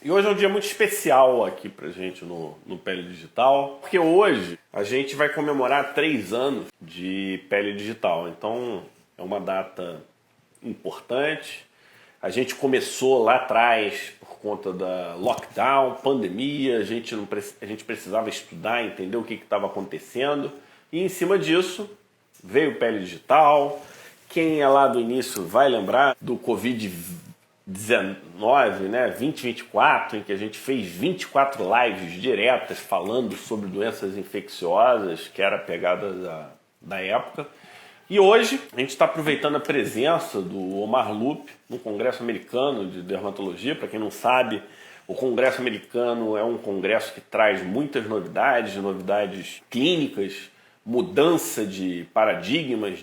E hoje é um dia muito especial aqui pra gente no Pele Digital, porque hoje a gente vai comemorar 3 anos de Pele Digital. Então é uma data importante. A gente começou lá atrás por conta da lockdown, pandemia, a gente precisava estudar, entender o que estava acontecendo. E em cima disso veio o Pele Digital. Quem é lá do início vai lembrar do Covid-19, né, 2024, em que a gente fez 24 lives diretas falando sobre doenças infecciosas, que era a pegada da época. E hoje a gente está aproveitando a presença do Omar Lupi no Congresso Americano de Dermatologia. Para quem não sabe, o Congresso Americano é um congresso que traz muitas novidades clínicas, mudança de paradigmas,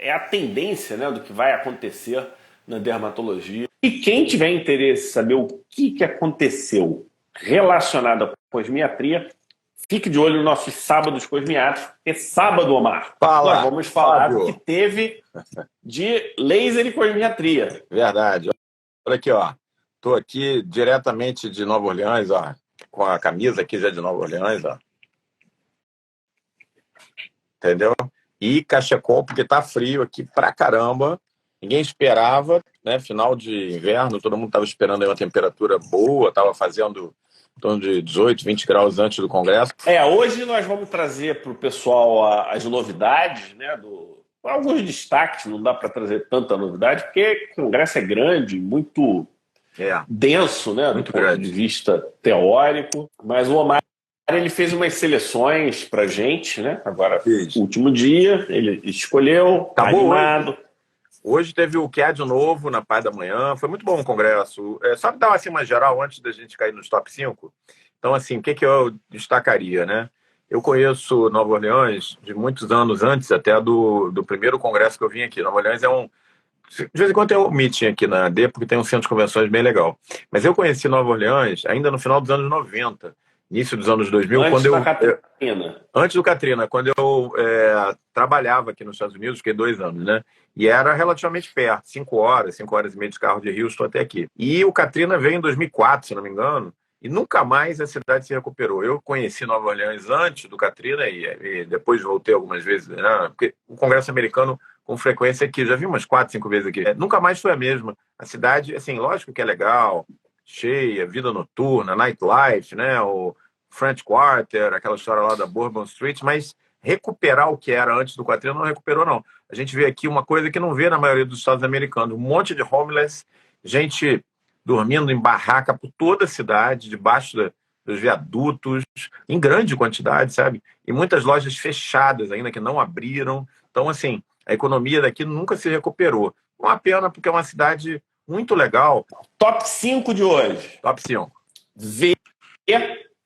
é a tendência, né, do que vai acontecer na dermatologia. E quem tiver interesse em saber o que aconteceu relacionado à cosmiatria, fique de olho nos nossos sábados cosmiátricos, porque sábado, Omar, nós vamos falar do que teve de laser e cosmiatria. Verdade. Olha aqui, ó. Estou aqui diretamente de Nova Orleans, ó, com a camisa aqui já de Nova Orleans, ó. Entendeu? E cachecol, porque tá frio aqui pra caramba. Ninguém esperava, né? Final de inverno, todo mundo estava esperando aí uma temperatura boa, estava fazendo em torno de 18, 20 graus antes do Congresso. Hoje nós vamos trazer para o pessoal as novidades, né? Alguns destaques, não dá para trazer tanta novidade, porque o Congresso é grande, muito denso, né? Muito do ponto grande. de vista teórico. Mas o Omar ele fez umas seleções para gente, né? Agora, último dia, ele escolheu, tá animado. Hoje teve o QAD novo na parte da manhã, foi muito bom o congresso. Só para dar assim, uma geral antes da gente cair nos top 5. Então, assim, o que eu destacaria, né? Eu conheço Nova Orleans de muitos anos antes até do primeiro congresso que eu vim aqui. Nova Orleans é um... De vez em quando tem um meeting aqui na AD, porque tem um centro de convenções bem legal. Mas eu conheci Nova Orleans ainda no final dos anos 90, início dos anos 2000, antes da Katrina. Antes do Katrina, quando eu trabalhava aqui nos Estados Unidos, fiquei 2 anos, né? E era relativamente perto, 5 horas e meia de carro de Houston até aqui. E o Katrina veio em 2004, se não me engano, e nunca mais a cidade se recuperou. Eu conheci Nova Orleans antes do Katrina e depois voltei algumas vezes, né? Porque o Congresso americano, com frequência aqui, já vi umas 4, 5 vezes aqui. Nunca mais foi a mesma. A cidade, assim, lógico que é legal, cheia, vida noturna, nightlife, né? O French Quarter, aquela história lá da Bourbon Street, mas recuperar o que era antes do Katrina não recuperou, não. A gente vê aqui uma coisa que não vê na maioria dos estados americanos, um monte de homeless, gente dormindo em barraca por toda a cidade, debaixo dos viadutos, em grande quantidade, sabe? E muitas lojas fechadas ainda, que não abriram. Então, assim, a economia daqui nunca se recuperou. Uma pena, porque é uma cidade muito legal. Top 5 de hoje. Top 5.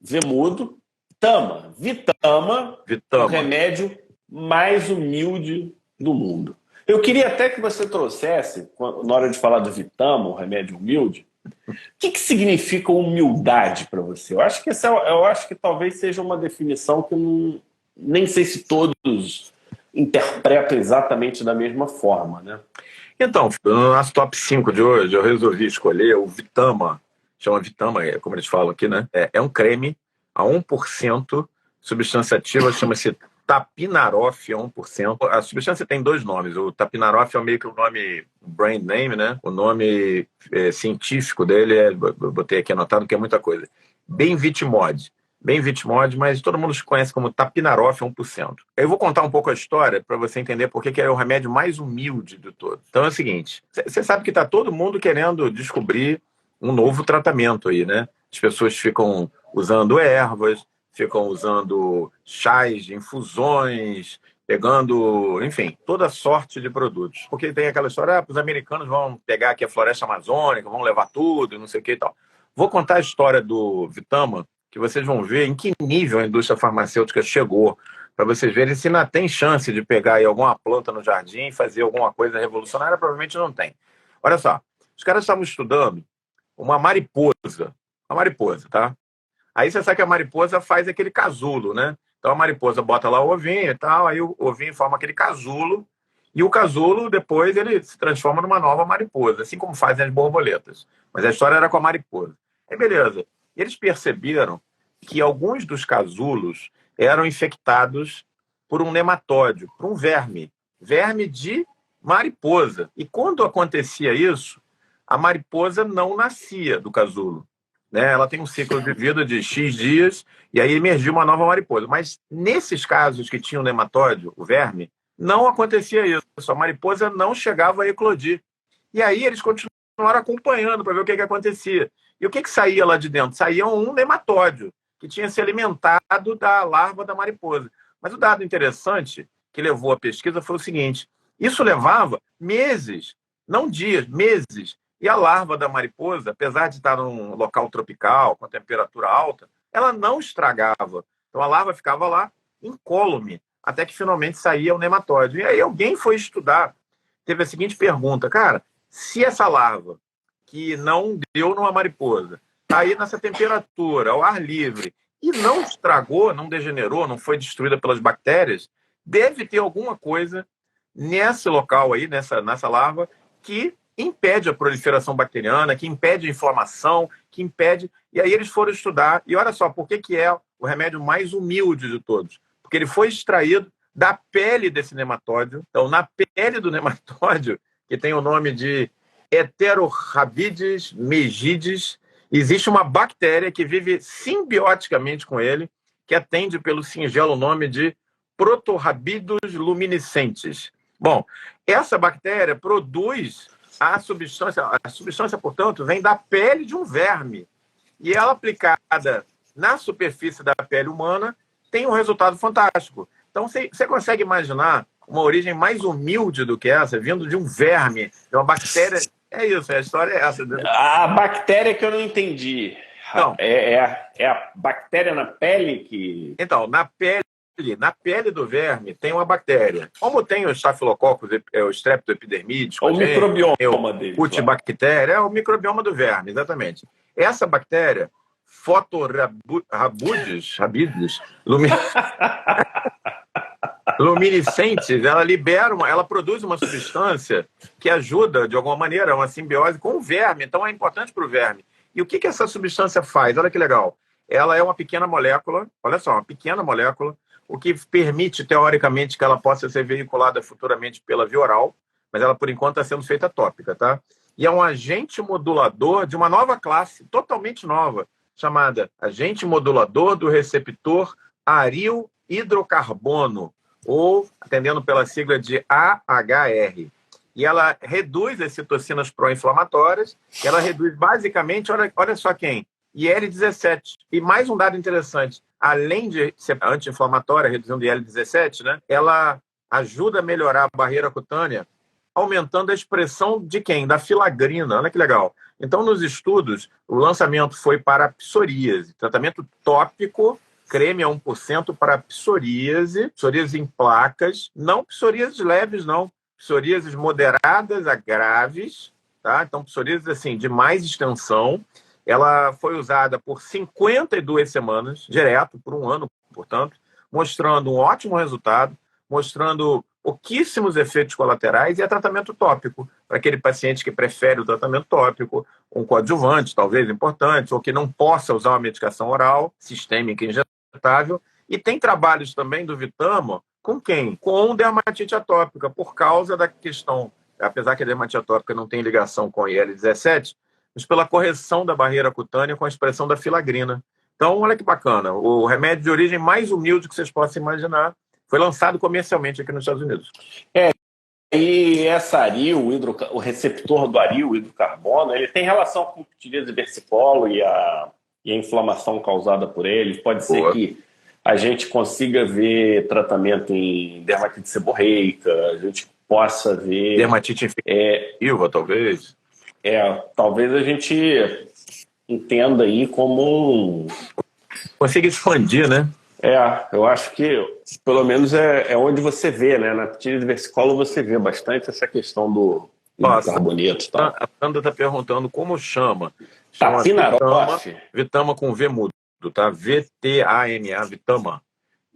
Vemudo, Vitama, o remédio mais humilde do mundo. Eu queria até que você trouxesse, na hora de falar do Vitama, o remédio humilde, o que significa humildade para você? Eu acho que talvez seja uma definição que nem sei se todos interpretam exatamente da mesma forma, né? Então, no nosso top 5 de hoje, eu resolvi escolher o Vitama. Chama Vitama, como eles falam aqui, né? É um creme a 1%, substância ativa chama-se Tapinarof, a 1%. A substância tem 2 nomes. O Tapinarof é meio que o nome brand name, né? O nome científico dele botei aqui anotado, que é muita coisa. Benvitimod, mas todo mundo se conhece como Tapinarof 1%. Eu vou contar um pouco a história para você entender por que é o remédio mais humilde de todos. Então é o seguinte, você sabe que está todo mundo querendo descobrir um novo tratamento aí, né? As pessoas ficam usando ervas, ficam usando chás, infusões, pegando, enfim, toda sorte de produtos. Porque tem aquela história, os americanos vão pegar aqui a floresta amazônica, vão levar tudo, não sei o que e tal. Vou contar a história do Vitama, que vocês vão ver em que nível a indústria farmacêutica chegou, para vocês verem se ainda tem chance de pegar aí alguma planta no jardim e fazer alguma coisa revolucionária. Provavelmente não tem. Olha só, os caras estavam estudando uma mariposa, tá? Aí você sabe que a mariposa faz aquele casulo, né? Então a mariposa bota lá o ovinho e tal, aí o ovinho forma aquele casulo, e o casulo depois ele se transforma numa nova mariposa, assim como fazem as borboletas. Mas a história era com a mariposa. Aí, beleza. Eles perceberam que alguns dos casulos eram infectados por um nematóide, por um verme de mariposa. E quando acontecia isso, a mariposa não nascia do casulo, né? Ela tem um ciclo de vida de X dias e aí emergiu uma nova mariposa. Mas nesses casos que tinham nematóide, o verme, não acontecia isso. A mariposa não chegava a eclodir. E aí eles continuaram acompanhando para ver o que acontecia. E o que saía lá de dentro? Saía um nematóide que tinha se alimentado da larva da mariposa. Mas o dado interessante que levou à pesquisa foi o seguinte: isso levava meses, não dias, meses. E a larva da mariposa, apesar de estar num local tropical, com temperatura alta, ela não estragava. Então a larva ficava lá incólume, até que finalmente saía o nematóide. E aí alguém foi estudar, teve a seguinte pergunta: cara, se essa larva, que não deu numa mariposa, está aí nessa temperatura, ao ar livre, e não estragou, não degenerou, não foi destruída pelas bactérias, deve ter alguma coisa nesse local aí, nessa larva, que impede a proliferação bacteriana, que impede a inflamação, que impede... E aí eles foram estudar, e olha só, por que é o remédio mais humilde de todos? Porque ele foi extraído da pele desse nematóide. Então, na pele do nematóide, que tem o nome de Heterorhabditis megidis, existe uma bactéria que vive simbioticamente com ele, que atende pelo singelo nome de Protorhabidus luminescentes. Bom, essa bactéria produz a substância, portanto, vem da pele de um verme. E ela, aplicada na superfície da pele humana, tem um resultado fantástico. Então, você consegue imaginar uma origem mais humilde do que essa, vindo de um verme, de uma bactéria? É isso, a história é essa. A bactéria que eu não entendi. Não. É a bactéria na pele que... Então, na pele do verme tem uma bactéria. Como tem o Staphylococcus, o Streptoepidermidis, o microbioma dele. Cutibactéria, é o microbioma do verme, exatamente. Essa bactéria, Photorhabidis luminescentes, ela produz uma substância que ajuda, de alguma maneira, uma simbiose com o verme. Então, é importante para o verme. E o que essa substância faz? Olha que legal. Ela é uma pequena molécula, olha só, uma pequena molécula, o que permite, teoricamente, que ela possa ser veiculada futuramente pela via oral, mas ela, por enquanto, está sendo feita tópica, tá? E é um agente modulador de uma nova classe, totalmente nova, chamada agente modulador do receptor aril hidrocarbono, ou atendendo pela sigla de AHR. E ela reduz as citocinas pró-inflamatórias, ela reduz basicamente, olha só quem? IL-17. E mais um dado interessante, além de ser anti-inflamatória, reduzindo IL-17, né, ela ajuda a melhorar a barreira cutânea, aumentando a expressão de quem? Da filagrina. Olha que legal. Então, nos estudos, o lançamento foi para a psoríase, tratamento tópico, creme a 1% para psoríase em placas, não psoríases leves, não, psoríases moderadas a graves, tá? Então, psoríase assim, de mais extensão. Ela foi usada por 52 semanas, direto, por um ano, portanto, mostrando um ótimo resultado, mostrando pouquíssimos efeitos colaterais, e é tratamento tópico, para aquele paciente que prefere o tratamento tópico, um coadjuvante, talvez importante, ou que não possa usar uma medicação oral, sistêmica injetável. E tem trabalhos também do Vitamo com quem? Com dermatite atópica, por causa da questão, apesar que a dermatite atópica não tem ligação com IL-17, mas pela correção da barreira cutânea com a expressão da filagrina. Então, olha que bacana. O remédio de origem mais humilde que vocês possam imaginar foi lançado comercialmente aqui nos Estados Unidos. E essa aril, o receptor do aril hidrocarbono, ele tem relação com o psoríase versicolo e a inflamação causada por ele. Pode ser que a gente consiga ver tratamento em dermatite seborreica, a gente possa ver... Dermatite infectiva, talvez. Talvez a gente entenda aí como consiga expandir, né? Eu acho que pelo menos é onde você vê, né? Na psoríase versicolo você vê bastante essa questão do carboneto. Tá? A Sandra está perguntando como chama. Tapinarof. Vitama com V mudo, tá? VTAMA, Vitama.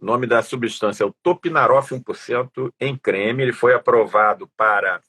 O nome da substância é o Topinarof 1% em creme. Ele foi aprovado para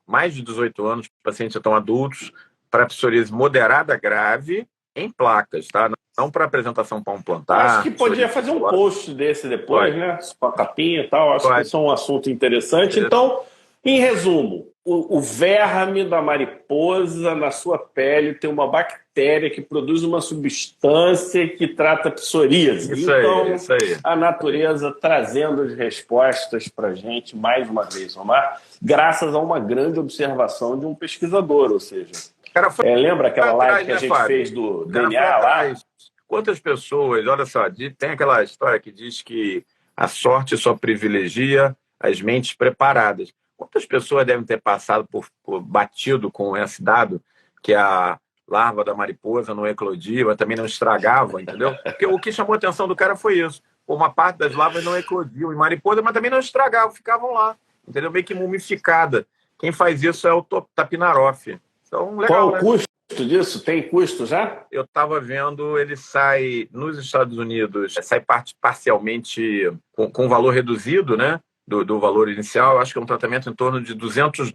mais de 18 anos, pacientes então adultos, para psoríase moderada grave, em placas, tá? Não para apresentação para um Acho plantar. que podia fazer um post desse depois, Pode, né? Com a capinha e tal. Acho que pode. isso é um assunto interessante. Então, em resumo, o verme da mariposa na sua pele tem uma bactéria que produz uma substância que trata psoríase. Isso aí, Então, isso aí. a natureza trazendo as respostas para a gente, mais uma vez, Omar, graças a uma grande observação de um pesquisador, ou seja, O cara foi lembra aquela live atrás, que a né, gente Fábio? fez do O cara foi DNA lá? atrás. Quantas pessoas, olha só, tem aquela história que diz que a sorte só privilegia as mentes preparadas. Quantas pessoas devem ter passado por batido com esse dado que a larva da mariposa não eclodia, mas também não estragava, entendeu? Porque o que chamou a atenção do cara foi isso. Uma parte das larvas não eclodiam em mariposa, mas também não estragavam, ficavam lá, entendeu? Meio que mumificada. Quem faz isso é o Tapinaroff. Então, Qual é legal, o né? custo disso? Tem custo já? Eu estava vendo, ele sai nos Estados Unidos, sai parcialmente com valor reduzido, né? Do valor inicial. Eu acho que é um tratamento em torno de US$ 200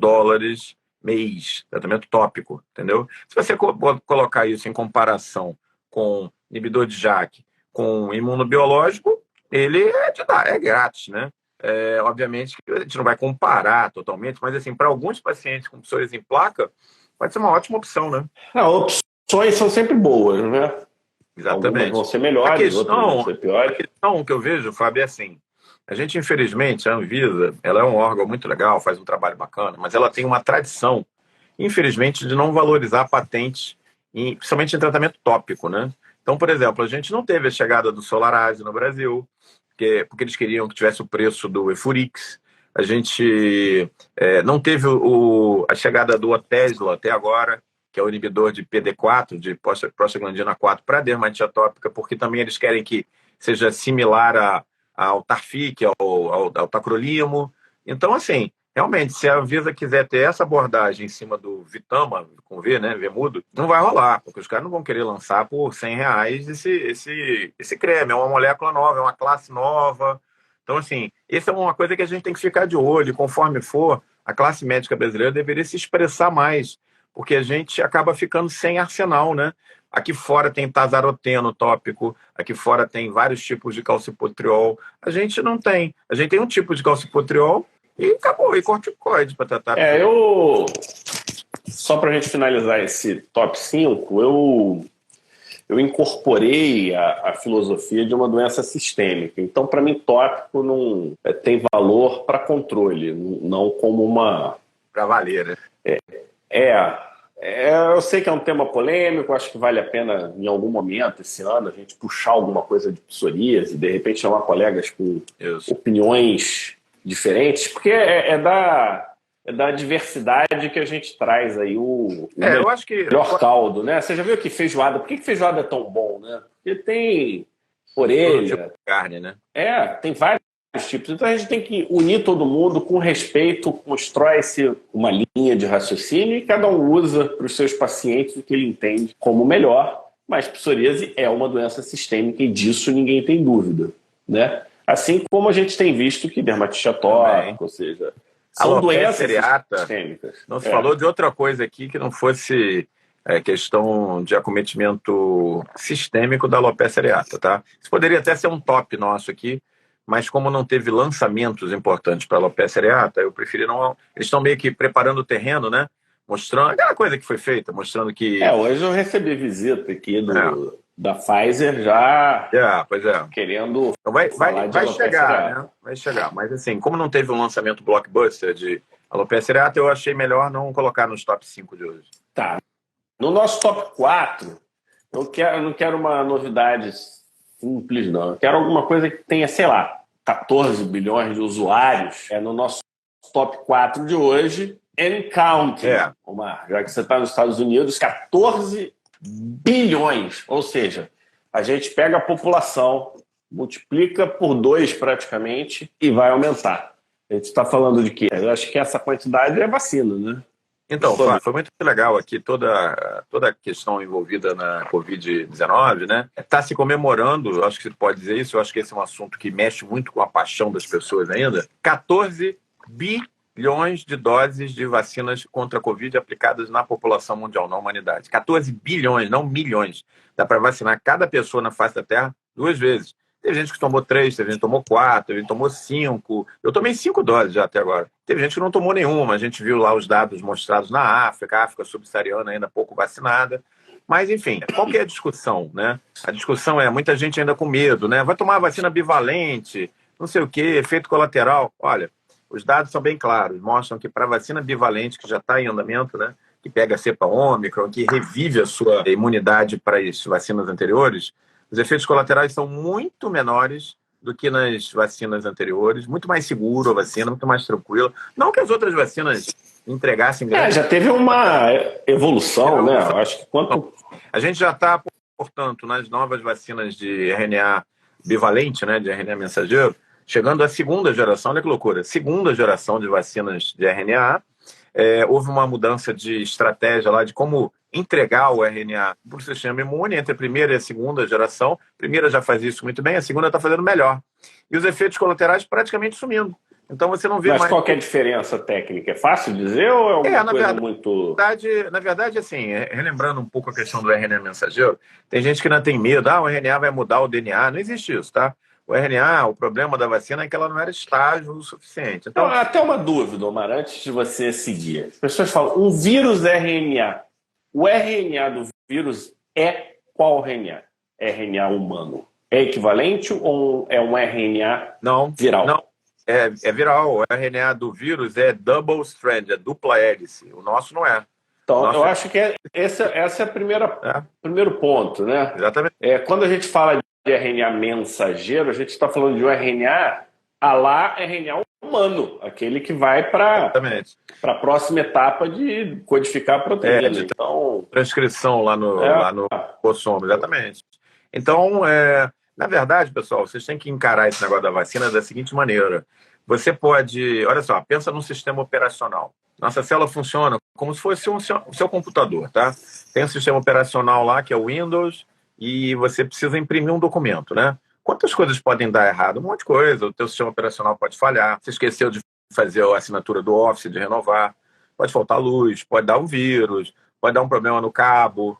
mês, tratamento tópico, entendeu? Se você colocar isso em comparação com inibidor de JAK, com imunobiológico, ele é grátis, né? Obviamente que a gente não vai comparar totalmente, mas assim, para alguns pacientes com psoríase em placa, pode ser uma ótima opção, né? Não, opções são sempre boas, né? Algumas vão Exatamente. ser A melhores, outras vão questão, ser a piores. questão que eu vejo, Fábio, é assim: a gente, infelizmente, a Anvisa, ela é um órgão muito legal, faz um trabalho bacana, mas ela tem uma tradição, infelizmente, de não valorizar patentes, principalmente em tratamento tópico, né? Então, por exemplo, a gente não teve a chegada do Solaraze no Brasil, porque eles queriam que tivesse o preço do Efurix. A gente não teve a chegada do Otezla até agora, que é o inibidor de PD4, de prostaglandina 4, para dermatite atópica, porque também eles querem que seja similar ao Tarfic, ao tacrolimo. Então, assim, realmente, se a Anvisa quiser ter essa abordagem em cima do Vitama, com V, né, Vemudo, não vai rolar, porque os caras não vão querer lançar por R$ 100 esse creme. É uma molécula nova, é uma classe nova. Então, assim, essa é uma coisa que a gente tem que ficar de olho. Conforme for, a classe médica brasileira deveria se expressar mais, porque a gente acaba ficando sem arsenal, né? Aqui fora tem tazaroteno tópico, aqui fora tem vários tipos de calcipotriol. A gente não tem. A gente tem um tipo de calcipotriol e acabou, e corticoide para tratar. Só para a gente finalizar esse top 5, eu incorporei a filosofia de uma doença sistêmica. Então, para mim, tópico não tem valor para controle, não como uma. Para valer, né? Eu sei que é um tema polêmico, acho que vale a pena, em algum momento, esse ano, a gente puxar alguma coisa de psoríase, de repente chamar colegas com opiniões diferentes, porque é da diversidade que a gente traz aí o eu acho que melhor caldo, né? Você já viu que feijoada? Por que feijoada é tão bom, né? Porque tem todo tipo orelha, de carne, né? tem vários tipos. Então a gente tem que unir todo mundo com respeito, constrói-se uma linha de raciocínio e cada um usa para os seus pacientes o que ele entende como melhor. Mas psoríase é uma doença sistêmica e disso ninguém tem dúvida, né? Assim como a gente tem visto que dermatite atópica, ou seja, são doenças sistêmicas. Não se falou de outra coisa aqui que não fosse questão de acometimento sistêmico da alopecia areata, tá? Isso poderia até ser um top nosso aqui, mas como não teve lançamentos importantes para a alopecia areata, eu preferi não. Eles estão meio que preparando o terreno, né? Mostrando aquela coisa que foi feita, mostrando que. Hoje eu recebi visita aqui da Pfizer já pois é. querendo. Então vai chegar, né? Vai chegar. Mas assim, como não teve um lançamento blockbuster de alopecia areata, eu achei melhor não colocar nos top 5 de hoje. Tá. No nosso top 4, eu não quero uma novidade simples, não. Eu quero alguma coisa que tenha, sei lá, 14 bilhões de usuários. No nosso top 4 de hoje, Encounter, Omar, já que você está nos Estados Unidos, 14 bilhões. Ou seja, a gente pega a população, multiplica por 2 praticamente e vai aumentar. A gente está falando de quê? Eu acho que essa quantidade é vacina, né? Então, foi muito legal aqui toda a questão envolvida na Covid-19, né? Está se comemorando, acho que você pode dizer isso, eu acho que esse é um assunto que mexe muito com a paixão das pessoas ainda. 14 bilhões de doses de vacinas contra a Covid aplicadas na população mundial, na humanidade. 14 bilhões, não milhões. Dá para vacinar cada pessoa na face da Terra 2 vezes. Teve gente que tomou 3, teve gente que tomou 4, teve gente que tomou 5. Eu tomei 5 doses já até agora. Teve gente que não tomou nenhuma. A gente viu lá os dados mostrados na África, a África subsaariana ainda pouco vacinada. Mas, enfim, qual que é a discussão, né? A discussão é, muita gente ainda com medo, né? Vai tomar vacina bivalente, não sei o quê, efeito colateral. Olha, os dados são bem claros, mostram que para a vacina bivalente, que já está em andamento, né? Que pega a cepa Ômicron, que revive a sua imunidade para as vacinas anteriores, os efeitos colaterais são muito menores do que nas vacinas anteriores, muito mais seguro a vacina, muito mais tranquila. Não que as outras vacinas entregassem... Já teve uma evolução, né? Acho que quanto... A gente já está, portanto, nas novas vacinas de RNA bivalente, né, de RNA mensageiro, chegando à segunda geração, olha que loucura, segunda geração de vacinas de RNA. Houve uma mudança de estratégia lá de como entregar o RNA para o sistema imune entre a primeira e a segunda geração. A primeira já faz isso muito bem, a segunda está fazendo melhor. E os efeitos colaterais praticamente sumindo. Então você não vê mais... Mas qual que é a diferença técnica? É fácil dizer ou é alguma coisa muito... Na verdade, assim, relembrando um pouco a questão do RNA mensageiro, tem gente que não tem medo, o RNA vai mudar o DNA. Não existe isso, tá? O RNA, o problema da vacina é que ela não era estágil o suficiente. Então, até uma dúvida, Omar, antes de você seguir. As pessoas falam, um vírus RNA. O RNA do vírus é qual RNA? RNA humano. É equivalente ou é um RNA viral? Não. É viral. O RNA do vírus é double strand, é dupla hélice. O nosso não é. Então, eu acho que essa é a primeiro ponto, né? Exatamente. Quando a gente fala de RNA mensageiro, a gente está falando de um RNA a lá RNA humano, aquele que vai para a próxima etapa de codificar a proteína. Então, transcrição lá no ribossoma, exatamente. Então, na verdade, pessoal, vocês têm que encarar esse negócio da vacina da seguinte maneira. Você pode... Olha só, pensa num sistema operacional. Nossa célula funciona como se fosse o seu computador, tá? Tem um sistema operacional lá, que é o Windows, e você precisa imprimir um documento, né? Quantas coisas podem dar errado? Um monte de coisa. O teu sistema operacional pode falhar. Você esqueceu de fazer a assinatura do Office, de renovar. Pode faltar luz, pode dar um vírus, pode dar um problema no cabo.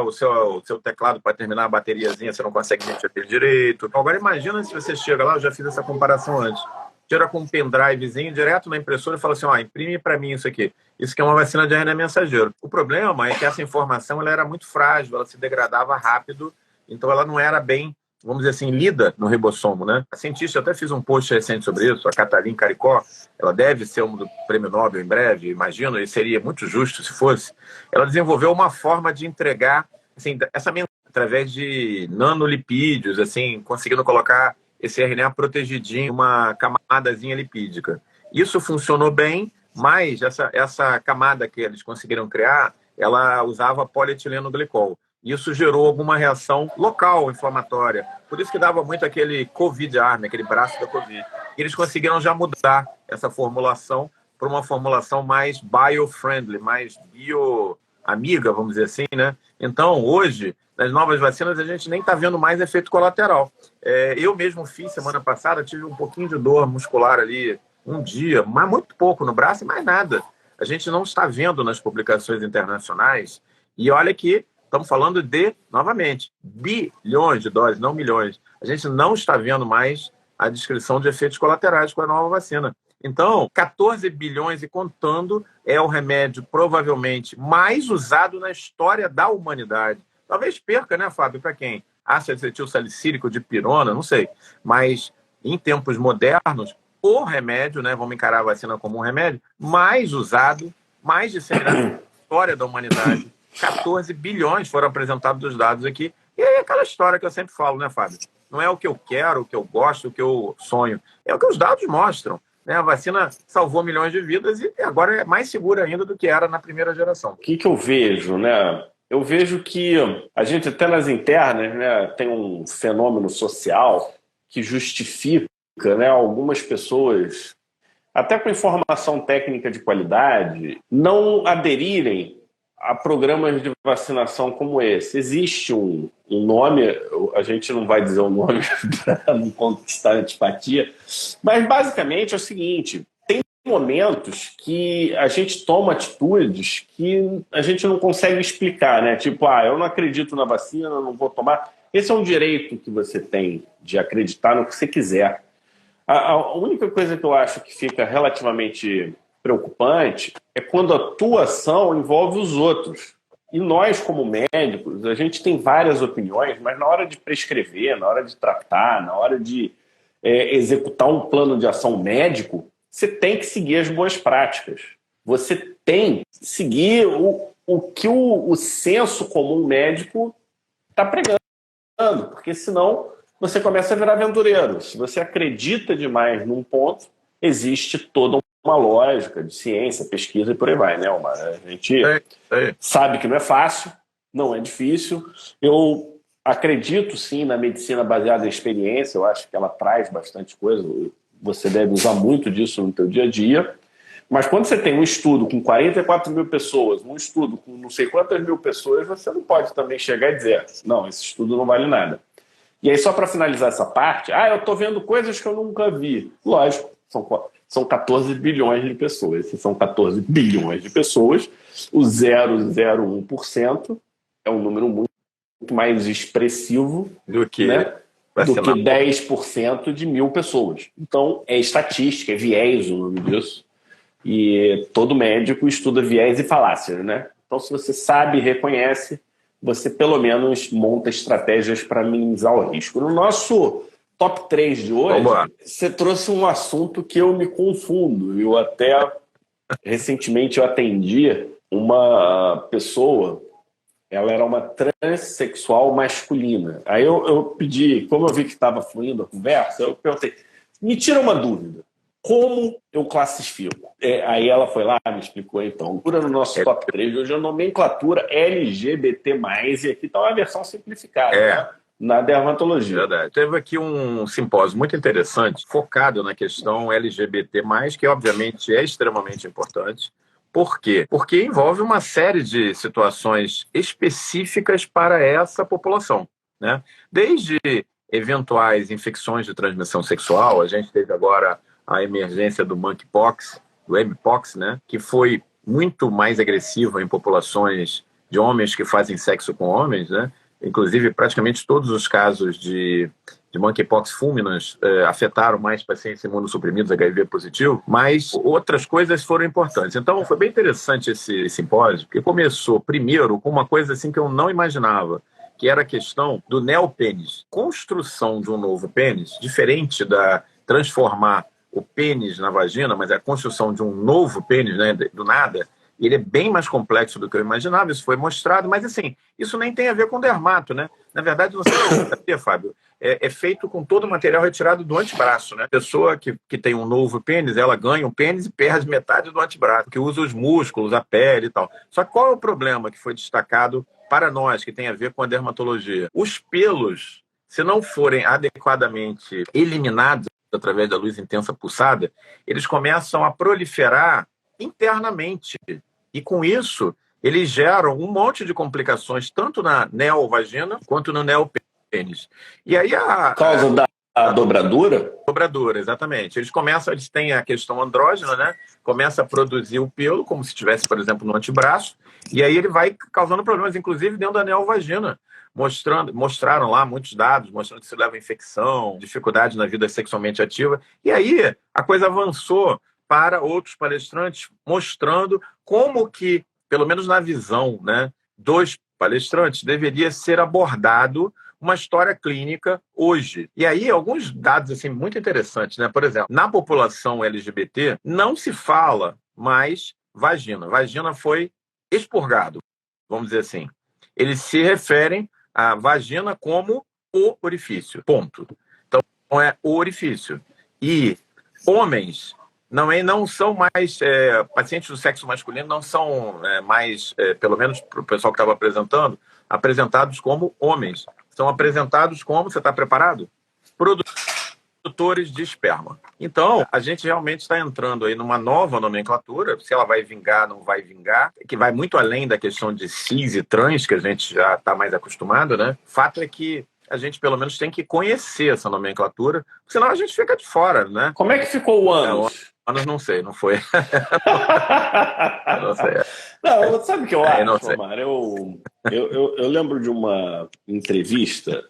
O seu teclado pode terminar a bateriazinha, você não consegue mexer direito. Agora imagina se você chega lá, eu já fiz essa comparação antes. Chega com um pendrivezinho direto na impressora e fala assim, imprime para mim isso aqui. Isso que é uma vacina de RNA mensageiro. O problema é que essa informação ela era muito frágil, ela se degradava rápido, então ela não era bem, vamos dizer assim, lida no ribossomo, né? A cientista, eu até fiz um post recente sobre isso, a Katalin Karikó, ela deve ser um do Prêmio Nobel em breve, imagino, e seria muito justo se fosse. Ela desenvolveu uma forma de entregar assim, essa mensagem através de nanolipídios, assim, conseguindo colocar esse RNA protegidinho, uma camadazinha lipídica. Isso funcionou bem, mas essa camada que eles conseguiram criar, ela usava polietileno glicol. Isso gerou alguma reação local inflamatória. Por isso que dava muito aquele Covid Arm, aquele braço da Covid. E eles conseguiram já mudar essa formulação para uma formulação mais bio-friendly, mais bio-amiga, vamos dizer assim, né? Então, hoje, nas novas vacinas, a gente nem está vendo mais efeito colateral. Eu mesmo fiz, semana passada, tive um pouquinho de dor muscular ali, um dia, mas muito pouco no braço e mais nada. A gente não está vendo nas publicações internacionais. E olha que estamos falando de, novamente, bilhões de doses, não milhões. A gente não está vendo mais a descrição de efeitos colaterais com a nova vacina. Então, 14 bilhões e contando é o remédio provavelmente mais usado na história da humanidade. Talvez perca, né, Fábio, para quem? Ácido acetil salicílico de pirona, não sei. Mas, em tempos modernos, o remédio, né, vamos encarar a vacina como um remédio, mais usado, mais disseminado na história da humanidade. 14 bilhões foram apresentados os dados aqui. E aí aquela história que eu sempre falo, né, Fábio? Não é o que eu quero, o que eu gosto, o que eu sonho. É o que os dados mostram. Né? A vacina salvou milhões de vidas e agora é mais segura ainda do que era na primeira geração. O que eu vejo, né? Eu vejo que a gente até nas internas, né, tem um fenômeno social que justifica, né, algumas pessoas, até com informação técnica de qualidade, não aderirem a programas de vacinação como esse. Existe um nome, a gente não vai dizer o nome para não conquistar antipatia, mas basicamente é o seguinte: tem momentos que a gente toma atitudes que a gente não consegue explicar, né? Tipo, eu não acredito na vacina, eu não vou tomar. Esse é um direito que você tem de acreditar no que você quiser. A única coisa que eu acho que fica relativamente preocupante é quando a tua ação envolve os outros. E nós, como médicos, a gente tem várias opiniões, mas na hora de prescrever, na hora de tratar, na hora de executar um plano de ação médico, você tem que seguir as boas práticas. Você tem que seguir o que o senso comum médico está pregando, porque senão você começa a virar aventureiro. Se você acredita demais num ponto, existe toda uma lógica de ciência, pesquisa e por aí vai, né, Omar? A gente sabe que não é fácil, não é difícil. Eu acredito, sim, na medicina baseada em experiência. Eu acho que ela traz bastante coisa. Você deve usar muito disso no teu dia a dia. Mas quando você tem um estudo com 44 mil pessoas, um estudo com não sei quantas mil pessoas, você não pode também chegar e dizer, não, esse estudo não vale nada. E aí, só para finalizar essa parte, eu estou vendo coisas que eu nunca vi. Lógico, são 14 bilhões de pessoas. Se são 14 bilhões de pessoas, o 0,01% é um número muito mais expressivo do que 10% de 1.000 pessoas. Então, é estatística, é viés o nome disso. E todo médico estuda viés e falácias, né? Então, se você sabe e reconhece, você pelo menos monta estratégias para minimizar o risco. No nosso top 3 de hoje, você trouxe um assunto que eu me confundo. Eu até, recentemente, eu atendi uma pessoa, ela era uma transexual masculina. Aí eu pedi, como eu vi que estava fluindo a conversa, eu perguntei, me tira uma dúvida. Como eu classifico? Aí ela foi lá, me explicou, então. No nosso top 3 de hoje, a nomenclatura LGBT+, e aqui está uma versão simplificada, né? Na dermatologia. Verdade. Teve aqui um simpósio muito interessante, focado na questão LGBT+, que obviamente é extremamente importante. Por quê? Porque envolve uma série de situações específicas para essa população, né? Desde eventuais infecções de transmissão sexual, a gente teve agora a emergência do monkeypox, do mpox, né, que foi muito mais agressiva em populações de homens que fazem sexo com homens, né? Inclusive, praticamente todos os casos de monkeypox fulminans afetaram mais pacientes imunossuprimidos HIV positivo, mas outras coisas foram importantes. Então, foi bem interessante esse simpósio, porque começou primeiro com uma coisa assim que eu não imaginava, que era a questão do neopênis. Construção de um novo pênis, diferente da transformar o pênis na vagina, mas a construção de um novo pênis, né, do nada, ele é bem mais complexo do que eu imaginava, isso foi mostrado, mas assim, isso nem tem a ver com dermato, né? Na verdade, não sei se você sabia, Fábio, é feito com todo o material retirado do antebraço, né? A pessoa que tem um novo pênis, ela ganha um pênis e perde metade do antebraço, que usa os músculos, a pele e tal. Só que qual é o problema que foi destacado para nós, que tem a ver com a dermatologia? Os pelos, se não forem adequadamente eliminados através da luz intensa pulsada, eles começam a proliferar internamente. E com isso, eles geram um monte de complicações, tanto na neovagina quanto no neopênis. E aí Por causa da dobradura? Dobradura, exatamente. Eles têm a questão andrógena, né? Começa a produzir o pelo, como se estivesse, por exemplo, no antebraço, e aí ele vai causando problemas, inclusive dentro da neovagina. Mostraram lá muitos dados, mostrando que isso leva a infecção, dificuldade na vida sexualmente ativa. E aí a coisa avançou para outros palestrantes, mostrando como que, pelo menos na visão, né, dos palestrantes, deveria ser abordado uma história clínica hoje. E aí, alguns dados assim, muito interessantes, né? Por exemplo, na população LGBT, não se fala mais vagina. Vagina foi expurgado, vamos dizer assim. Eles se referem à vagina como o orifício, ponto. Então, é o orifício. E homens não são mais, pacientes do sexo masculino não são mais, pelo menos para o pessoal que estava apresentados como homens. São apresentados como, você está preparado? Produtores de esperma. Então, a gente realmente está entrando aí numa nova nomenclatura, se ela vai vingar, não vai vingar, que vai muito além da questão de cis e trans, que a gente já está mais acostumado, né? Fato é que a gente, pelo menos, tem que conhecer essa nomenclatura, senão a gente fica de fora, né? Como é que ficou o ânus? anos, não sei, não foi. Eu não sei. Não, sabe o que eu Não acho, sei. Omar? Eu lembro de uma entrevista,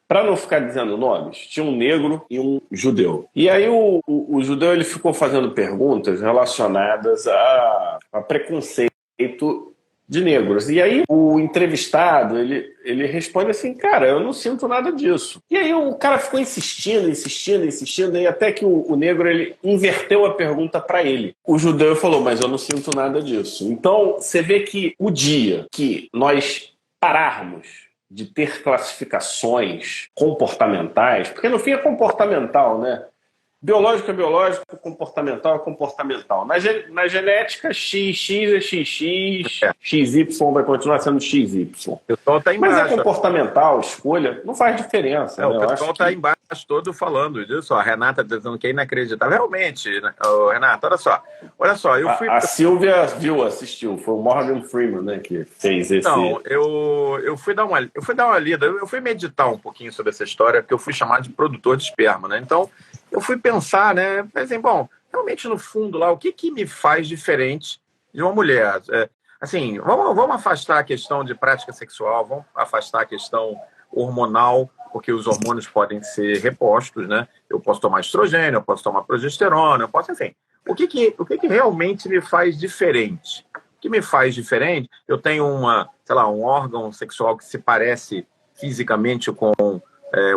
para não ficar dizendo nomes, tinha um negro e um judeu. E aí o judeu ele ficou fazendo perguntas relacionadas a preconceito de negros. E aí o entrevistado, ele responde assim, cara, eu não sinto nada disso. E aí o cara ficou insistindo, e até que o negro ele inverteu a pergunta para ele. O judeu falou, mas eu não sinto nada disso. Então, você vê que o dia que nós pararmos de ter classificações comportamentais, porque no fim é comportamental, né? Biológico é biológico, comportamental é comportamental. Na genética, XX é XX, XY vai continuar sendo XY. O pessoal está Mas é embaixo. comportamental, escolha, não faz diferença. Né? O pessoal está embaixo todo falando disso. A Renata está dizendo que é inacreditável. Realmente, né? Renata, olha só. A Silvia assistiu. Foi o Morgan Freeman, né, que fez esse... Não, eu fui dar uma lida, eu fui meditar um pouquinho sobre essa história, porque eu fui chamado de produtor de esperma, né? Então, eu fui pensar, né? Assim, bom, realmente no fundo lá, o que me faz diferente de uma mulher? Assim, vamos afastar a questão de prática sexual, vamos afastar a questão hormonal, porque os hormônios podem ser repostos, né? Eu posso tomar estrogênio, eu posso tomar progesterona, eu posso, enfim. O que realmente me faz diferente? O que me faz diferente? Eu tenho um órgão sexual que se parece fisicamente com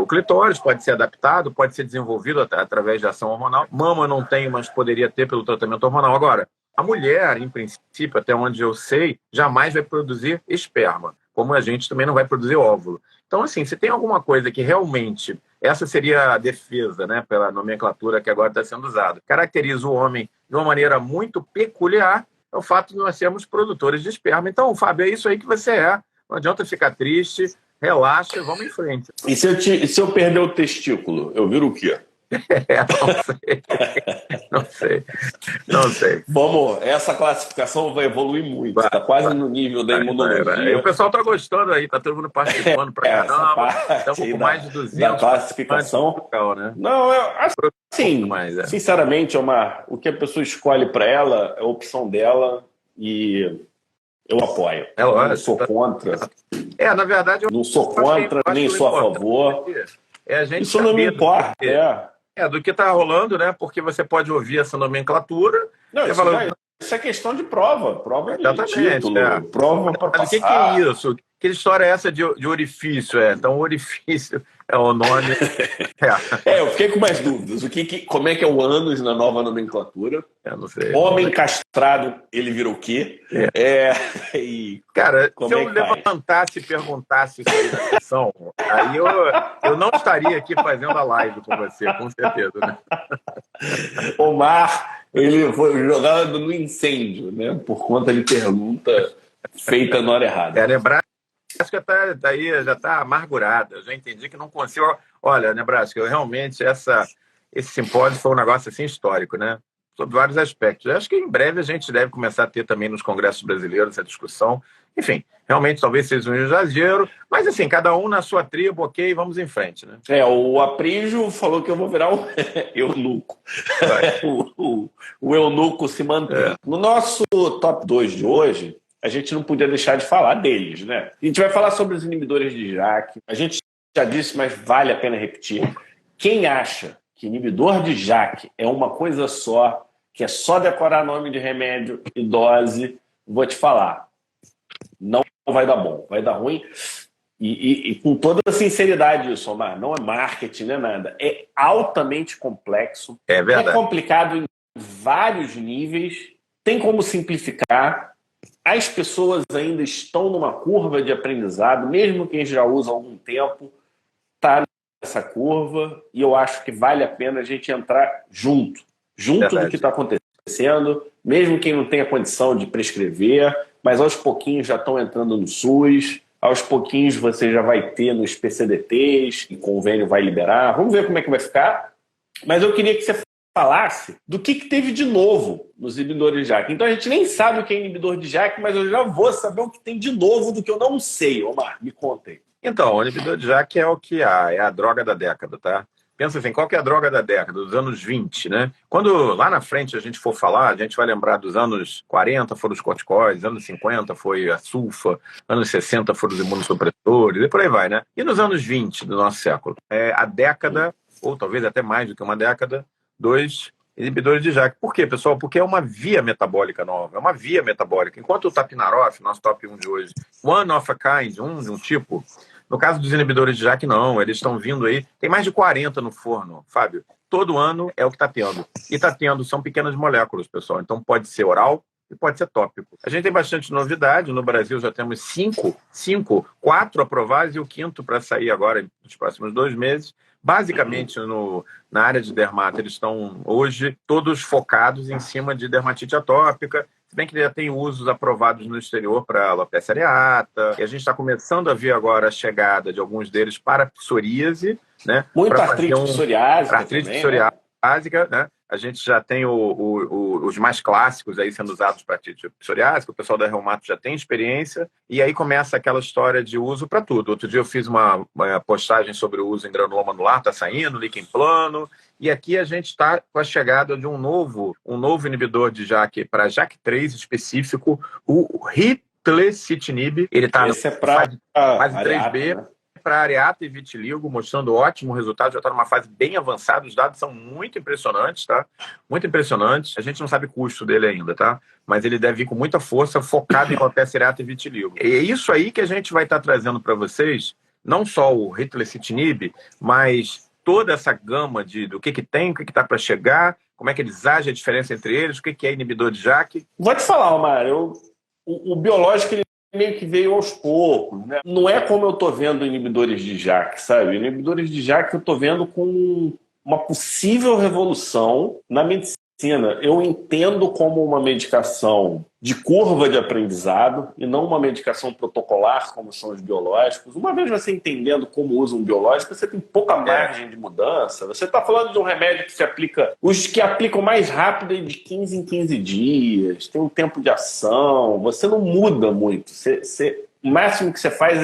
o clitóris, pode ser adaptado, pode ser desenvolvido através de ação hormonal. Mama não tem, mas poderia ter pelo tratamento hormonal. Agora, a mulher, em princípio, até onde eu sei, jamais vai produzir esperma, como a gente também não vai produzir óvulo. Então, assim, se tem alguma coisa que realmente, essa seria a defesa, né, pela nomenclatura que agora está sendo usada, caracteriza o homem de uma maneira muito peculiar, é o fato de nós sermos produtores de esperma. Então, Fábio, é isso aí que você é. Não adianta ficar triste, relaxa, vamos em frente. E se eu perder o testículo, eu viro o quê? Não sei. Vamos, essa classificação vai evoluir muito. Está quase no nível da imunologia. E o pessoal está gostando aí, está todo mundo participando pra caramba. Estamos com mais de 200. Da classificação. Né? Não, eu acho assim, sinceramente, Omar, o que a pessoa escolhe para ela é a opção dela e eu apoio. Eu não sou contra. Na verdade, eu não sou contra, nem sou a favor. Isso não me importa. Do que está rolando, né? Porque você pode ouvir essa nomenclatura. Não, isso é questão de prova. Prova de título. Prova para passar. O que é isso? Que história é essa de orifício? Então, orifício é o nome. Eu fiquei com mais dúvidas. Como é que é o ânus na nova nomenclatura? Eu não sei. Homem castrado, ele vira o quê? Cara, se eu levantasse e perguntasse isso aí na sessão, aí eu não estaria aqui fazendo a live com você, com certeza. Né? Omar, ele foi jogado no incêndio, né? Por conta de pergunta feita na hora errada. Nebraska já está amargurada. Eu já entendi que não consigo. Olha, Nebraska, realmente esse simpósio foi um negócio assim histórico, né? Sobre vários aspectos. Eu acho que em breve a gente deve começar a ter também nos congressos brasileiros essa discussão. Enfim, realmente talvez seja um exagero, mas assim, cada um na sua tribo, ok, vamos em frente, né? O Aprígio falou que eu vou virar um eunuco. o eunuco se mantém. No nosso top 2 de hoje, a gente não podia deixar de falar deles, né? A gente vai falar sobre os inibidores de JAK. A gente já disse, mas vale a pena repetir. Quem acha que inibidor de JAK é uma coisa só, que é só decorar nome de remédio e dose, vou te falar, não vai dar bom, vai dar ruim. E com toda a sinceridade isso, Omar, não é marketing, não é nada. É altamente complexo. É verdade. É complicado em vários níveis. Tem como simplificar. As pessoas ainda estão numa curva de aprendizado, mesmo quem já usa há algum tempo, está nessa curva, e eu acho que vale a pena a gente entrar junto do que está acontecendo, mesmo quem não tem a condição de prescrever, mas aos pouquinhos já estão entrando no SUS, aos pouquinhos você já vai ter nos PCDTs, e o convênio vai liberar. Vamos ver como é que vai ficar. Mas eu queria que você falasse do que teve de novo nos inibidores de JAK. Então a gente nem sabe o que é inibidor de JAK, mas eu já vou saber o que tem de novo do que eu não sei. Omar, me conta aí. Então, o inibidor de JAK é o que há, é a droga da década, tá? pensa assim, qual que é a droga da década? Dos anos 20, né? Quando lá na frente a gente for falar, a gente vai lembrar dos anos 40 foram os corticoides, anos 50 foi a sulfa, anos 60 foram os imunossupressores, e por aí vai, né? E nos anos 20 do nosso século? A década, ou talvez até mais do que uma década, dos inibidores de JAK. Por quê, pessoal? Porque é uma via metabólica nova, é uma via metabólica. Enquanto o tapinarof, nosso top 1 de hoje, one of a kind, um de um tipo, no caso dos inibidores de JAK, não, eles estão vindo aí, tem mais de 40 no forno, Fábio. Todo ano é o que está tendo. E está tendo, são pequenas moléculas, pessoal. Então pode ser oral e pode ser tópico. A gente tem bastante novidade. No Brasil já temos quatro aprovados e o quinto para sair agora nos próximos 2 meses. Basicamente, na área de dermato, eles estão hoje todos focados em cima de dermatite atópica, se bem que já tem usos aprovados no exterior para alopecia areata, e a gente está começando a ver agora a chegada de alguns deles para psoríase, né? Muita artrite psoriásica. Artrite também, psoriásica, né? A gente já tem os mais clássicos aí sendo usados para artrite psoriásica, o pessoal da Reumato já tem experiência, e aí começa aquela história de uso para tudo. Outro dia eu fiz uma postagem sobre o uso em granuloma anular, está saindo, líquen plano, e aqui a gente está com a chegada de um novo inibidor de JAK para JAK3 específico, o ritlecitinib. Ele está Esse é para fase areata, 3B, né? para areata e vitiligo, mostrando ótimo resultado, já está numa fase bem avançada, os dados são muito impressionantes, tá? Muito impressionantes. A gente não sabe o custo dele ainda, tá? Mas ele deve vir com muita força, focado em alopecia areata e vitiligo. E é isso aí que a gente vai estar trazendo para vocês, não só o ritlecitinib, mas toda essa gama do que tem, o que está para chegar, como é que eles agem, a diferença entre eles, o que é inibidor de JAK. Vou te falar, Mário, o biológico ele meio que veio aos poucos, né? Não é como eu estou vendo inibidores de JAK, sabe? Inibidores de JAK eu estou vendo com uma possível revolução na medicina. Eu entendo como uma medicação de curva de aprendizado e não uma medicação protocolar, como são os biológicos. Uma vez você entendendo como usa um biológico, você tem pouca margem de mudança. Você está falando de um remédio que se aplica... Os que aplicam mais rápido é de 15 em 15 dias, tem um tempo de ação, você não muda muito. O máximo que você faz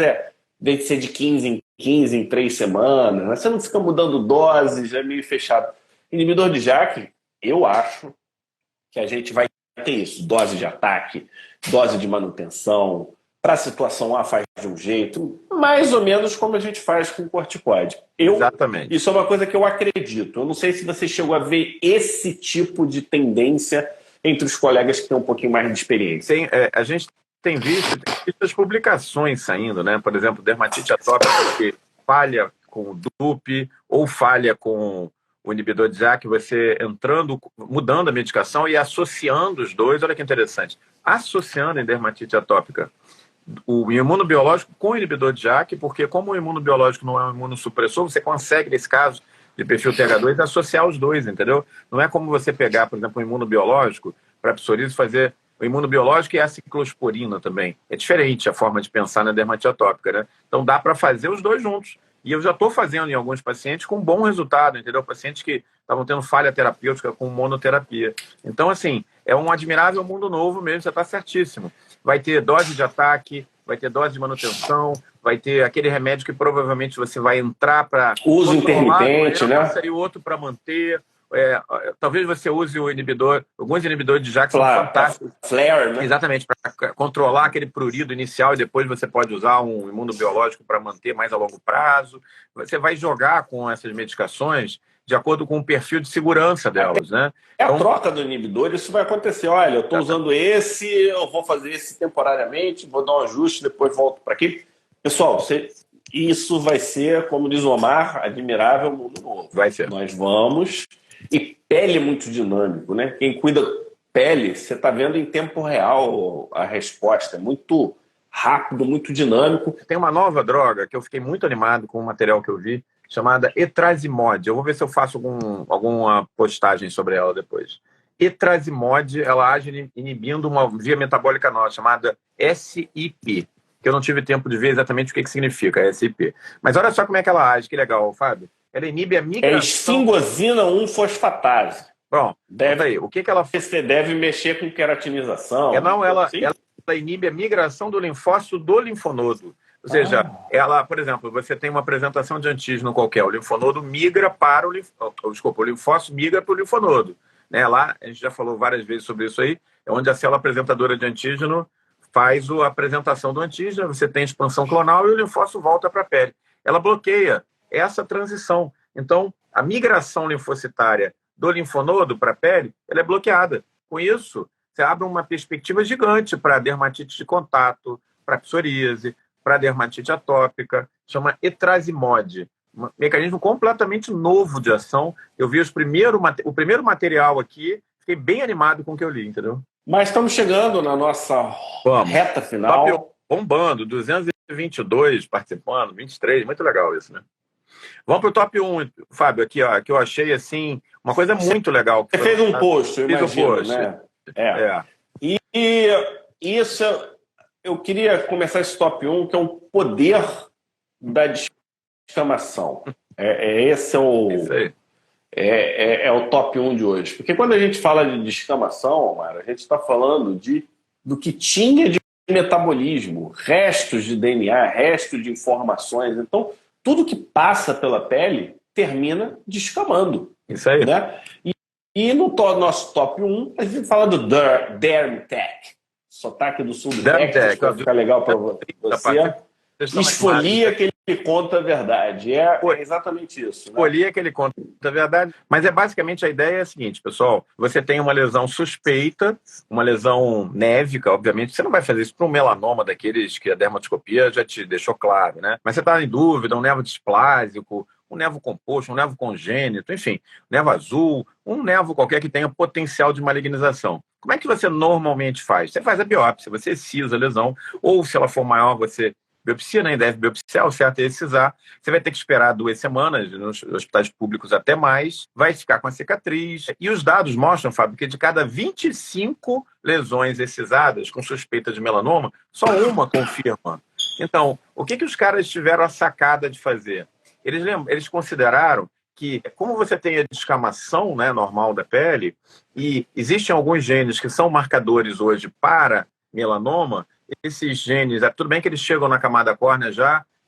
de ser de 15 em 15 em 3 semanas. Você não fica mudando doses, é meio fechado. Inibidor de JAK, eu acho que a gente vai ter isso, dose de ataque, dose de manutenção, para a situação A faz de um jeito, mais ou menos como a gente faz com o corticoide. Exatamente. Isso é uma coisa que eu acredito. Eu não sei se você chegou a ver esse tipo de tendência entre os colegas que têm um pouquinho mais de experiência. A gente tem visto as publicações saindo, né? Por exemplo, dermatite atópica que falha com o DUP ou falha com o inibidor de JAK, você mudando a medicação e associando os dois. Olha que interessante. Associando em dermatite atópica o imunobiológico com o inibidor de JAK, porque como o imunobiológico não é um imunossupressor, você consegue, nesse caso de perfil TH2, associar os dois, entendeu? Não é como você pegar, por exemplo, um imunobiológico para psoríase fazer o imunobiológico e a ciclosporina também. É diferente a forma de pensar na dermatite atópica, né? Então dá para fazer os dois juntos. E eu já estou fazendo em alguns pacientes com bom resultado, entendeu? Pacientes que estavam tendo falha terapêutica com monoterapia. Então, assim, é um admirável mundo novo mesmo, já está certíssimo. Vai ter dose de ataque, vai ter dose de manutenção, vai ter aquele remédio que provavelmente você vai entrar para... Uso intermitente, né? E o outro para manter... talvez você use o inibidor, alguns inibidores de JAK claro, são fantásticos. Flare, né? Exatamente, para controlar aquele prurido inicial e depois você pode usar um imunobiológico para manter mais a longo prazo. Você vai jogar com essas medicações de acordo com o perfil de segurança delas, né? É a troca do inibidor, isso vai acontecer. Olha, eu estou usando esse, eu vou fazer esse temporariamente, vou dar um ajuste, depois volto para aqui. Pessoal, isso vai ser, como diz o Omar, admirável mundo novo. Vai ser. Nós vamos... E pele é muito dinâmico, né? Quem cuida pele, você está vendo em tempo real a resposta. É muito rápido, muito dinâmico. Tem uma nova droga que eu fiquei muito animado com o material que eu vi, chamada Etrasimod. Eu vou ver se eu faço alguma postagem sobre ela depois. Etrasimod, ela age inibindo uma via metabólica nova, chamada SIP, que eu não tive tempo de ver exatamente o que significa SIP. Mas olha só como é que ela age, que legal, Fábio. Ela inibe a migração... É esfingosina 1-fosfatase. Bom, aí, o que ela faz? Você deve mexer com queratinização. Ela inibe a migração do linfócito do linfonodo. Ou seja, ela, por exemplo, você tem uma apresentação de antígeno qualquer, o linfonodo migra para o linfócito migra para o linfonodo. Né? Lá, a gente já falou várias vezes sobre isso aí, é onde a célula apresentadora de antígeno faz a apresentação do antígeno, você tem expansão clonal e o linfócito volta para a pele. Ela bloqueia essa transição. Então, a migração linfocitária do linfonodo para a pele, ela é bloqueada. Com isso, você abre uma perspectiva gigante para dermatite de contato, para psoríase, para dermatite atópica, chama etrasimode. Um mecanismo completamente novo de ação. Eu vi o primeiro material aqui, fiquei bem animado com o que eu li, entendeu? Mas estamos chegando na nossa reta final. Top bombando, 222 participando, 23, muito legal isso, né? Vamos para o top 1, Fábio, aqui, ó, que eu achei assim, uma coisa muito legal. Você fez um post, eu imagino, fiz um post. Né? E isso, eu queria começar esse top 1, que é o poder da descamação. Esse é o top 1 de hoje. Porque quando a gente fala de descamação, Omar, a gente está falando do que tinha de metabolismo, restos de DNA, restos de informações. Então, tudo que passa pela pele termina descamando. Isso aí. Né? E no nosso top 1, a gente fala do DermTech. Sotaque do sul do Texas, para ficar legal para você. Esfolia que ele conta a verdade. É exatamente isso. Né? Esfolia que ele conta a verdade. Mas basicamente a ideia é a seguinte, pessoal. Você tem uma lesão suspeita, uma lesão névica, obviamente. Você não vai fazer isso para um melanoma daqueles que a dermatoscopia já te deixou claro, né? Mas você está em dúvida, um nervo displásico, um nervo composto, um nervo congênito, enfim, nervo azul, um nervo qualquer que tenha potencial de malignização. Como é que você normalmente faz? Você faz a biópsia, você excisa a lesão, ou se ela for maior, você biopsia, né? Deve biopsiar, o certo é excisar. Você vai ter que esperar 2 semanas, nos hospitais públicos até mais, vai ficar com a cicatriz. E os dados mostram, Fábio, que de cada 25 lesões excisadas com suspeita de melanoma, só uma confirma. Então, o que os caras tiveram a sacada de fazer? Eles consideraram que, como você tem a descamação, né, normal da pele, e existem alguns genes que são marcadores hoje para melanoma, esses genes, tudo bem que eles chegam na camada córnea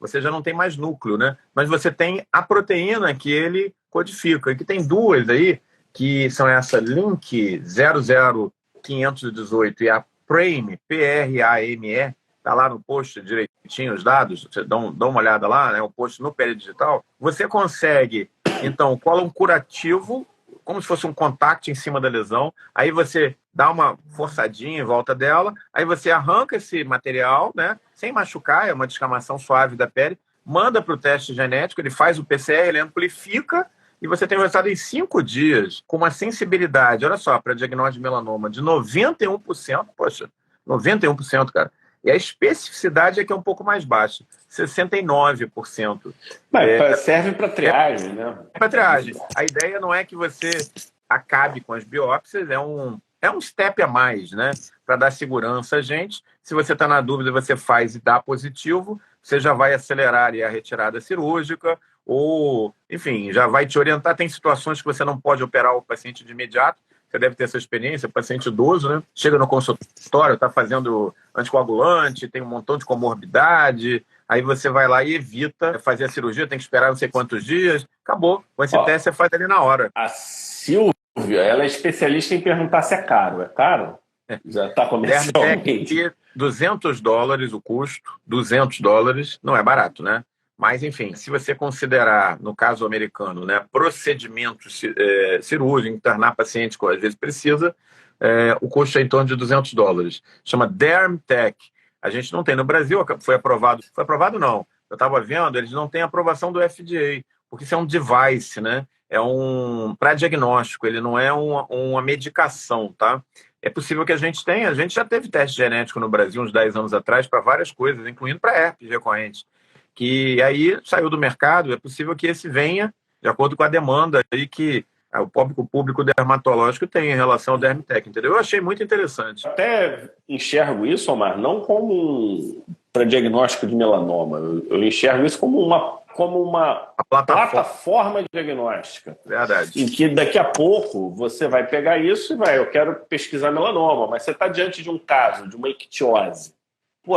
você já não tem mais núcleo, né? Mas você tem a proteína que ele codifica, e que tem 2 aí, que são essa Link 00518 e a PRAME, PRAME, está lá no post direitinho os dados, você dá uma olhada lá, né, o post no Pele Digital, você consegue, então, cola um curativo, como se fosse um contact em cima da lesão, aí você dá uma forçadinha em volta dela, aí você arranca esse material, né, sem machucar, é uma descamação suave da pele, manda para o teste genético, ele faz o PCR, ele amplifica, e você tem o resultado em 5 dias, com uma sensibilidade, olha só, para diagnóstico de melanoma, de 91%, poxa, 91%, cara. E a especificidade é que é um pouco mais baixa, 69%. Mas serve para triagem, né? Para triagem. A ideia não é que você acabe com as biópsias, é um step a mais, né? Para dar segurança a gente. Se você está na dúvida, você faz e dá positivo, você já vai acelerar a retirada cirúrgica, ou, enfim, já vai te orientar. Tem situações que você não pode operar o paciente de imediato. Você deve ter essa experiência, paciente idoso, né? Chega no consultório, está fazendo anticoagulante, tem um montão de comorbidade, aí você vai lá e evita fazer a cirurgia, tem que esperar não sei quantos dias, acabou. Com esse teste você faz ali na hora. A Silvia, ela é especialista em perguntar se é caro. É caro? Já está comercialmente. $200 o custo, $200, não é barato, né? Mas, enfim, se você considerar, no caso americano, né, procedimento cirúrgico, internar paciente que às vezes precisa, o custo é em torno de $200. Chama DermTech. A gente não tem no Brasil, foi aprovado. Foi aprovado não. Eu estava vendo, eles não têm aprovação do FDA, porque isso é um device, né? É para diagnóstico, ele não é uma medicação, tá? É possível que a gente já teve teste genético no Brasil uns 10 anos atrás para várias coisas, incluindo para herpes recorrente, que aí saiu do mercado. É possível que esse venha de acordo com a demanda aí que o público dermatológico tem em relação ao DermTech, entendeu? Eu achei muito interessante. Até enxergo isso, Omar, não como para diagnóstico de melanoma. Eu enxergo isso como uma plataforma diagnóstica. Verdade. Em que daqui a pouco você vai pegar isso e eu quero pesquisar melanoma, mas você está diante de um caso, de uma ictiose. Pô,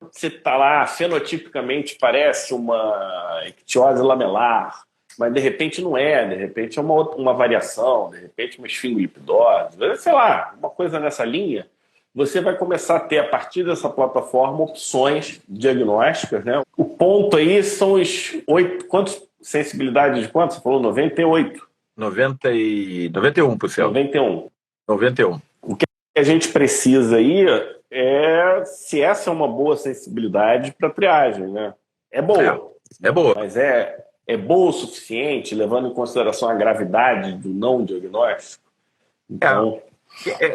você está lá, fenotipicamente parece uma ictiose lamelar, mas de repente não é, de repente é uma variação, de repente uma esfingolipidose, sei lá, uma coisa nessa linha, você vai começar a ter, a partir dessa plataforma, opções diagnósticas, né? O ponto aí são os 8, quantos, sensibilidade de quanto? Você falou 98? 91%. 91. 91. O que a gente precisa aí é se essa é uma boa sensibilidade para triagem, né? É boa. É boa. Mas é boa o suficiente, levando em consideração a gravidade do não diagnóstico? Então...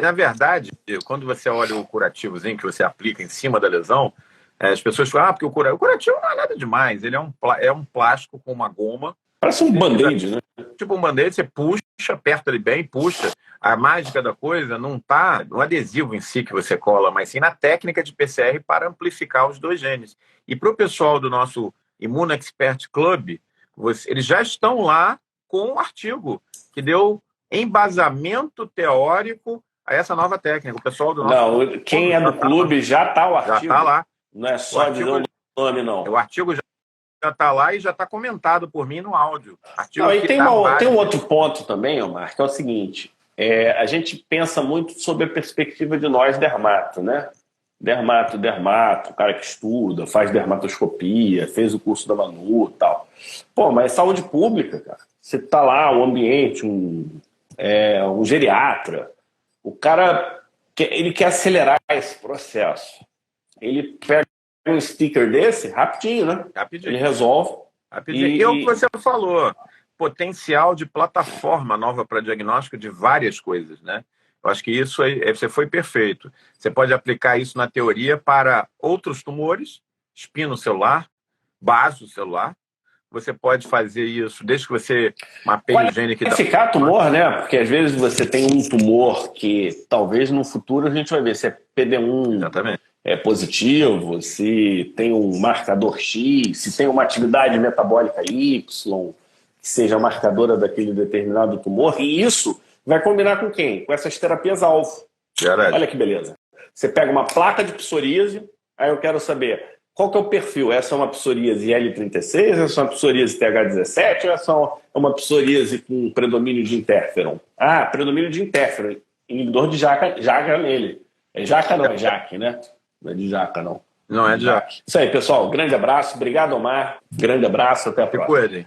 Na verdade, quando você olha o curativozinho que você aplica em cima da lesão, as pessoas falam, porque o curativo não é nada demais, ele é um plástico com uma goma. Parece um band-aid, né? Tipo um band-aid, você puxa, aperta ele bem, puxa. A mágica da coisa não está no adesivo em si que você cola, mas sim na técnica de PCR para amplificar os dois genes. E para o pessoal do nosso Immunoexpert Club, eles já estão lá com um artigo que deu embasamento teórico a essa nova técnica. O pessoal do nosso... Não, quem é do clube já está o artigo. Já está lá. Não é só dizer o nome, não. O artigo já está lá e já está comentado por mim no áudio. Não, e tem um outro ponto também, Omar, que é o seguinte. A gente pensa muito sobre a perspectiva de nós dermato, né? Dermato, o cara que estuda, faz dermatoscopia, fez o curso da Manu e tal. Pô, mas saúde pública, cara. Você tá lá, um ambiente, um geriatra, o cara ele quer acelerar esse processo. Ele pega um sticker desse, rapidinho, né? Rapidinho. Ele resolve. Rapidinho. E o que você falou, potencial de plataforma nova para diagnóstico de várias coisas, né? Eu acho que isso aí, você foi perfeito. Você pode aplicar isso na teoria para outros tumores, espino celular, baso celular. Você pode fazer isso desde que você mapeie o gene que dá. Qualificar tumor, né? Porque às vezes você tem um tumor que talvez no futuro a gente vai ver se é PD1 Exatamente. É positivo, se tem um marcador X, se tem uma atividade metabólica Y, que seja marcadora daquele determinado tumor. E isso vai combinar com quem? Com essas terapias-alvo. Olha que beleza. Você pega uma placa de psoríase, aí eu quero saber qual que é o perfil. Essa é uma psoríase L36, essa é uma psoríase TH17, ou essa é uma psoríase com predomínio de interferon? Ah, predomínio de interferon, inibidor de JAK nele. É JAK não, é JAK, né? Não é de JAK, não. Não é de JAK. Isso aí, pessoal. Grande abraço. Obrigado, Omar. Grande abraço. Até a próxima.